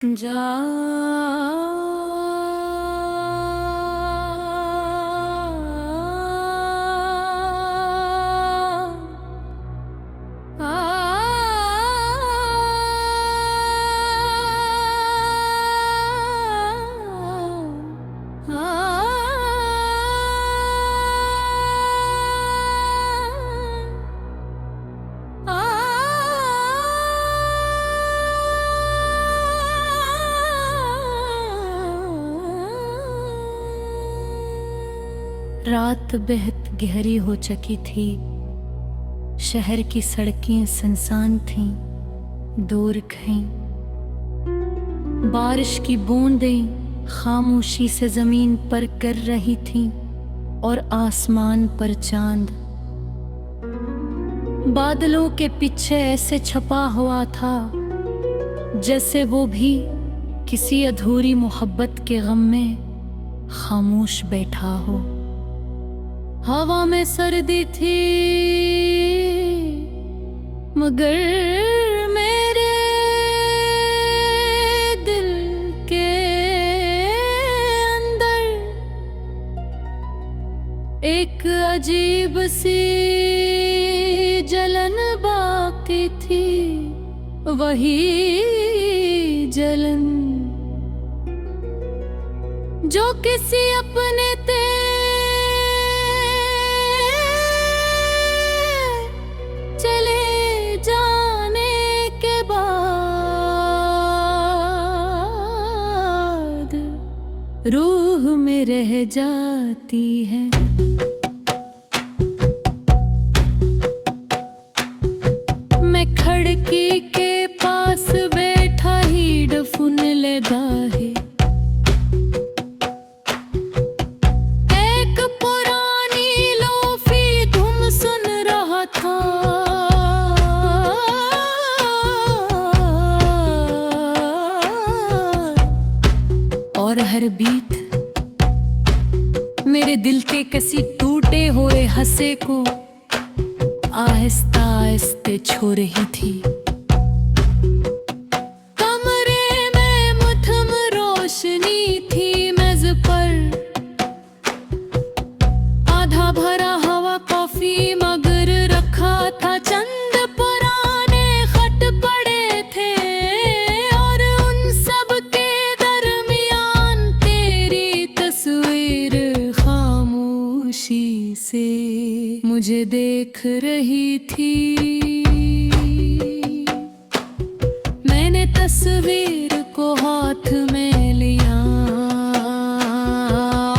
जा रात बेहद गहरी हो चुकी थी। शहर की सड़कें सुनसान थीं, दूर कहीं बारिश की बूंदें खामोशी से जमीन पर गिर रही थीं और आसमान पर चांद बादलों के पीछे ऐसे छपा हुआ था जैसे वो भी किसी अधूरी मोहब्बत के गम में खामोश बैठा हो। हवा में सर्दी थी मगर मेरे दिल के अंदर एक अजीब सी जलन बाकी थी, वही जलन जो किसी अपने चले जाने के बाद रूह में रह जाती है। मैं खिड़की के पास बैठा हेडफोन लगा है, एक पुरानी लोफी धुन सुन रहा था। और हर बीट मेरे दिल के किसी टूटे हुए हंसे को आहिस्ता आहिस्ते छू रही थी। कमरे में मुठम रोशनी थी, मेज पर आधा भरा हवा कॉफी मगर रखा था। चंद पुराने खत पड़े थे और उन सब के दरमियान तेरी तस्वीर खामोशी से मुझे देख रही थी। मैंने तस्वीर को हाथ में लिया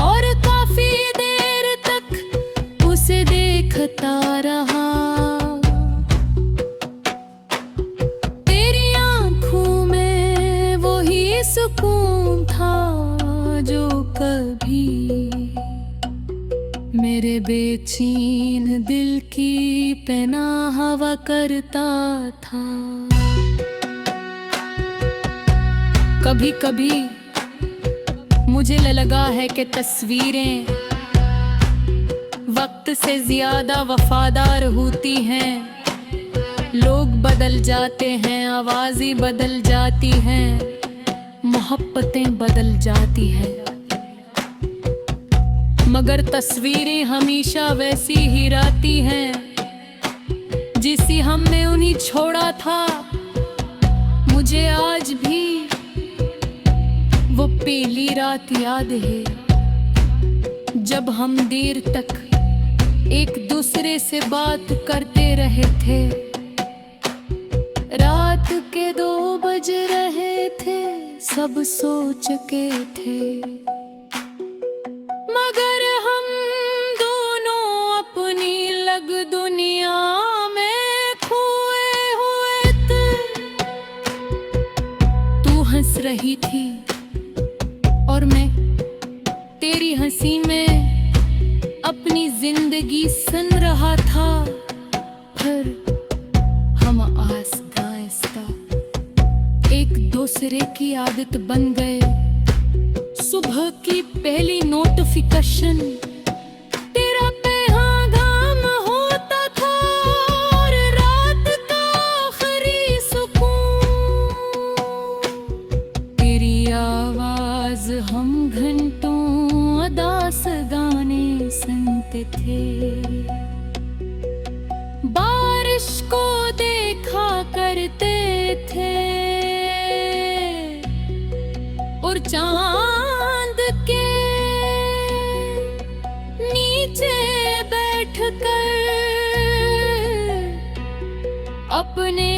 और काफी देर तक उसे देखता रहा। तेरी आंखों में वही सुकून था जो कभी मेरे बेचैन दिल की पनाह हवा करता था। कभी कभी मुझे लगा है कि तस्वीरें वक्त से ज्यादा वफादार होती हैं। लोग बदल जाते हैं, आवाज़ें बदल जाती हैं, मोहब्बतें बदल जाती हैं, मगर तस्वीरें हमेशा वैसी ही रहती हैं जिसे हमने उन्हीं छोड़ा था। मुझे आज भी वो पहली रात याद है जब हम देर तक एक दूसरे से बात करते रहे थे। रात के 2 बज रहे थे, सब सो चुके थे, मगर हम दोनों अपनी लग दुनिया में खोए हुए थे। तू हंस रही थी और मैं तेरी हंसी में अपनी जिंदगी सुन रहा था। फिर हम आहिस्ता आहिस्ता एक दूसरे की आदत बन गए। सुबह की पहली नोटिफिकेशन तेरा पैगाम होता था और रात का आखिरी सुकून करते थे। बारिश को देखा करते थे और चांद के नीचे बैठकर अपने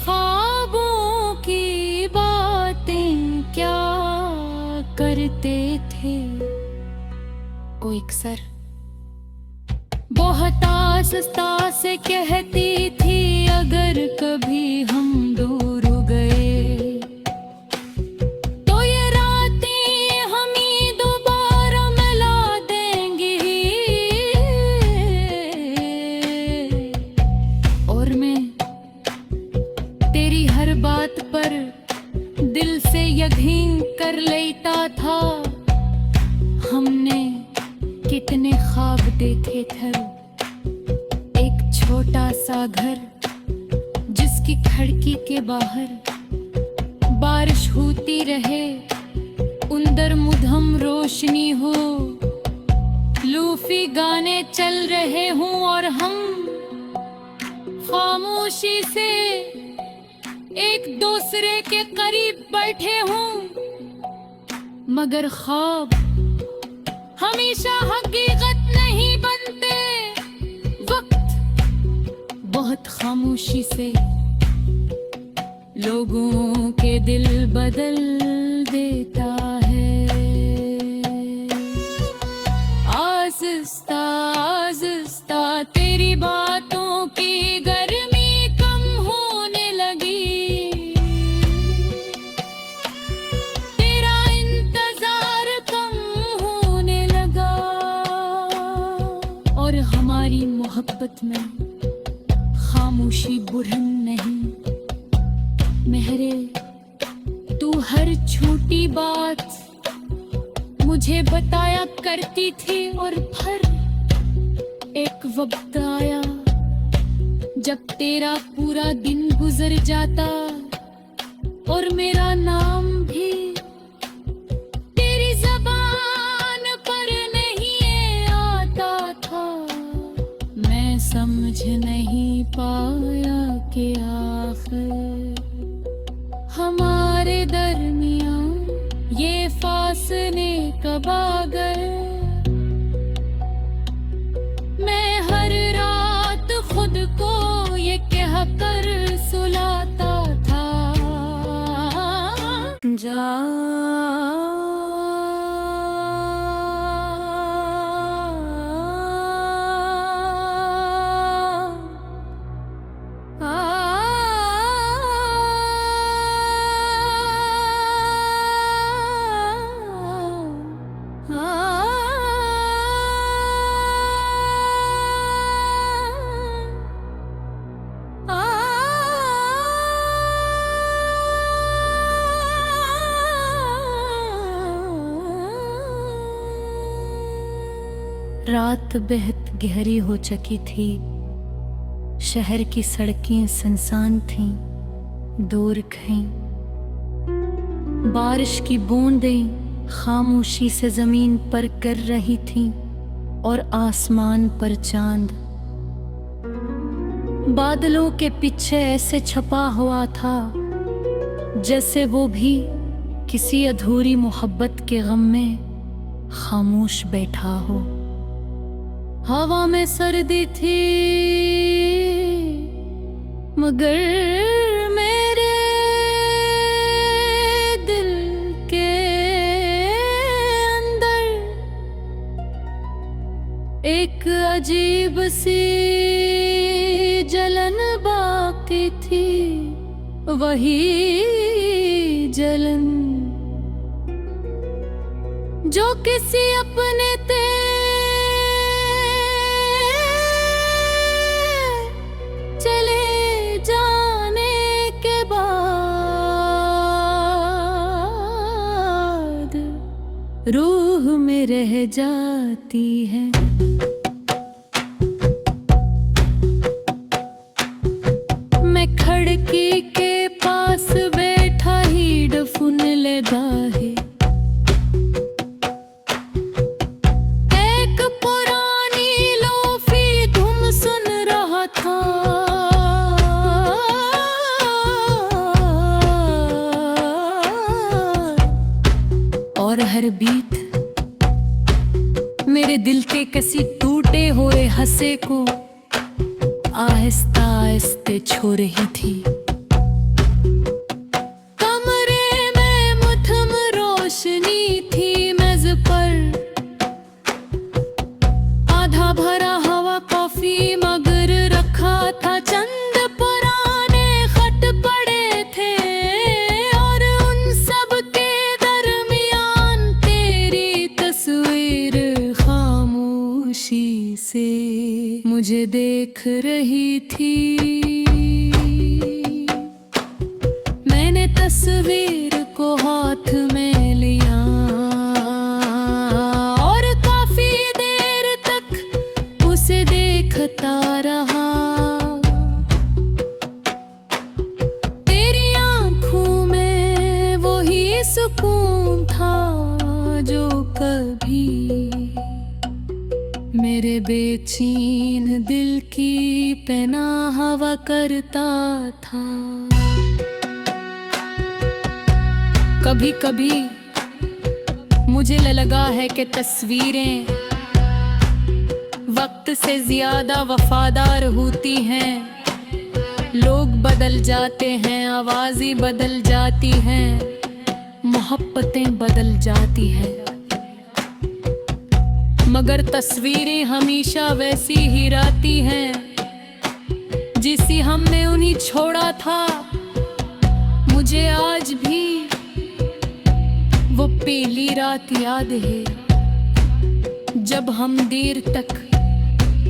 ख्वाबों की बातें क्या करते थे। ओ एक सर बहुत आस्ता से कहती थी, अगर कभी हम दूर गए तो ये रातें हम ही दोबारा मिला देंगी। और मैं तेरी हर बात पर दिल से यकीन कर लेता था। हमने कितने ख्वाब देखे थे, एक छोटा सा घर जिसकी खिड़की के बाहर बारिश होती रहे, अंदर मुधम रोशनी हो, लूफी गाने चल रहे हों और हम खामोशी से एक दूसरे के करीब बैठे हों। मगर ख्वाब हमेशा हकीकत नहीं बनते। वक्त बहुत खामोशी से लोगों के दिल बदल देता है। आहिस्ता आहिस्ता तेरी बातों की गर्मी कम होने लगी, तेरा इंतजार कम होने लगा और हमारी मोहब्बत में खामोशी बुरहन नहीं। मेहरे तू हर छोटी बात मुझे बताया करती थी और फिर एक वक्त आया जब तेरा पूरा दिन गुजर जाता और मेरा नाम भी तेरी जबान पर नहीं आता था। मैं समझ नहीं पाया कि आखिर हमारे दरमियां ये फासले कब आ गए। मैं हर रात खुद को ये कह कर सुलाता था, जा रात बेहद गहरी हो चुकी थी। शहर की सड़कें सुनसान थीं, दूर कहीं बारिश की बूंदें खामोशी से जमीन पर गिर रही थीं और आसमान पर चांद बादलों के पीछे ऐसे छपा हुआ था जैसे वो भी किसी अधूरी मोहब्बत के गम में खामोश बैठा हो। हवा में सर्दी थी मगर मेरे दिल के अंदर एक अजीब सी जलन बाकी थी, वही जलन जो किसी अपने चले जाने के बाद रूह में रह जाती है। मैं खिड़की के पास बैठा ही डफुन लगा है, एक पुरानी और हर बीत मेरे दिल के किसी टूटे हुए हंसे को आहिस्ता आहिस्ते छू रही थी। कमरे में मुठम रोशनी थी, मेज पर आधा भरा हवा कॉफी मगर रखा था, चंद पुराने खत पड़े थे और उन सब के दरमियान तेरी तस्वीर खामोशी से मुझे देख रही थी। मैंने तस्वीर को हाथ में लिया और काफी देर तक उसे देखता रहा। तेरी आंखों में वही सुकून था जो कभी मेरे बेचैन दिल की पनाह हवा करता था। कभी कभी मुझे लगा है कि तस्वीरें वक्त से ज्यादा वफादार होती हैं। लोग बदल जाते हैं, आवाज़ें बदल जाती हैं, मोहब्बतें बदल जाती हैं, मगर तस्वीरें हमेशा वैसी ही रहती हैं जिसे हमने उन्हें छोड़ा था। मुझे आज भी वो पहली रात याद है जब हम देर तक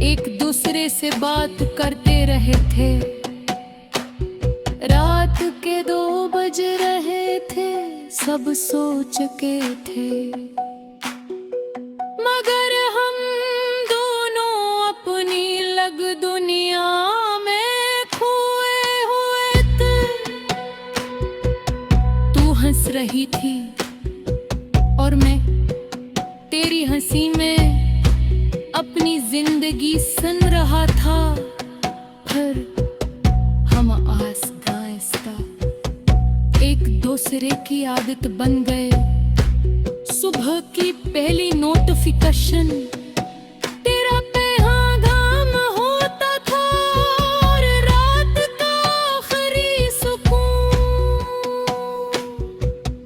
एक दूसरे से बात करते रहे थे। रात के 2 बज रहे थे, सब सो चुके थे, मगर हम दोनों अपनी लग दुनिया में खोए हुए थे। तू हंस रही थी और मैं तेरी हंसी में अपनी जिंदगी सुन रहा था। फिर हम आहिस्ता आहिस्ता एक दूसरे की आदत बन गए। सुबह की पहली नोटिफिकेशन तेरा पैगाम होता था और रात का आखिरी सुकून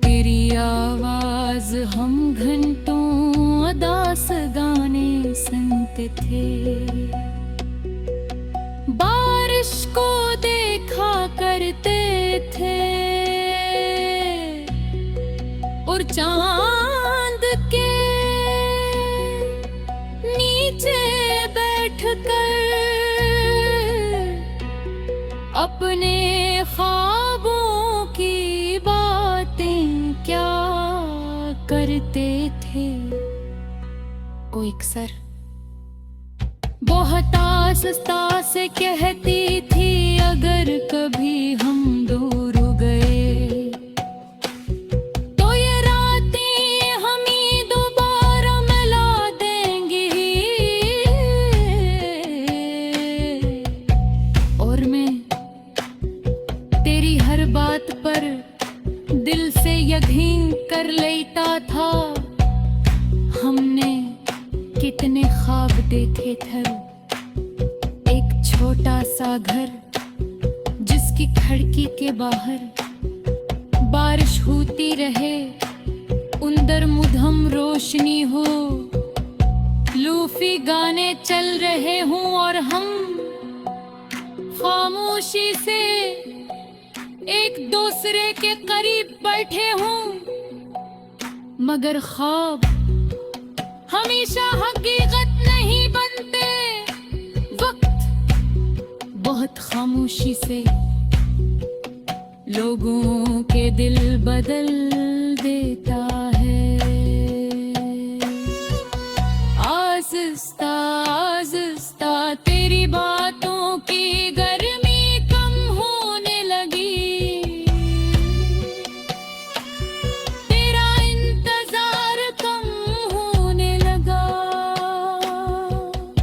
तेरी आवाज। हम घंटों उदास गाने सुनते थे, बारिश को देखा करते थे और चांद के नीचे बैठकर अपने ख्वाबों की बातें क्या करते थे। वो अक्सर बहुत आहिस्ता से कहती थी, अगर कभी हम दूर गए तो ये रातें हमें दोबारा मिला देंगी। और मैं तेरी हर बात पर दिल से यकीन कर लेता था। हमने कितने ख्वाब देखे थे, एक छोटा सा घर जिसकी खिड़की के बाहर बारिश होती रहे, अंदर मुधम रोशनी हो, लूफी गाने चल रहे हों और हम खामोशी से एक दूसरे के करीब बैठे हों, मगर ख्वाब हमेशा हकीकत नहीं बनते। वक्त बहुत खामोशी से लोगों के दिल बदल देता है। आहिस्ता आहिस्ता तेरी बातों की गर्मी कम होने लगी, तेरा इंतजार कम होने लगा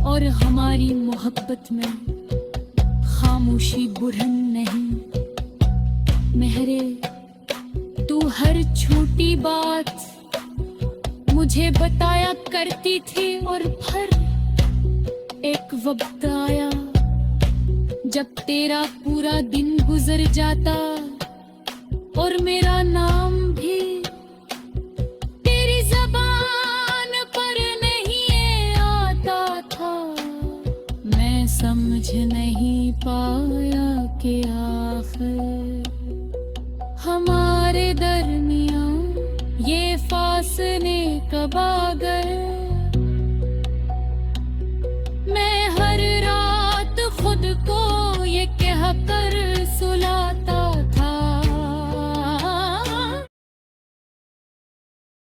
और हमारी मोहब्बत में खामोशी बुरहन नहीं। मेहरे, तू हर छोटी बात मुझे बताया करती थी। और फिर एक वक्त आया जब तेरा पूरा दिन गुजर जाता और मेरा नाम भी तेरी जबान पर नहीं आता था। मैं समझ नहीं पाया कि आखिर हमारे दरमियां ये फासले कब आ गए।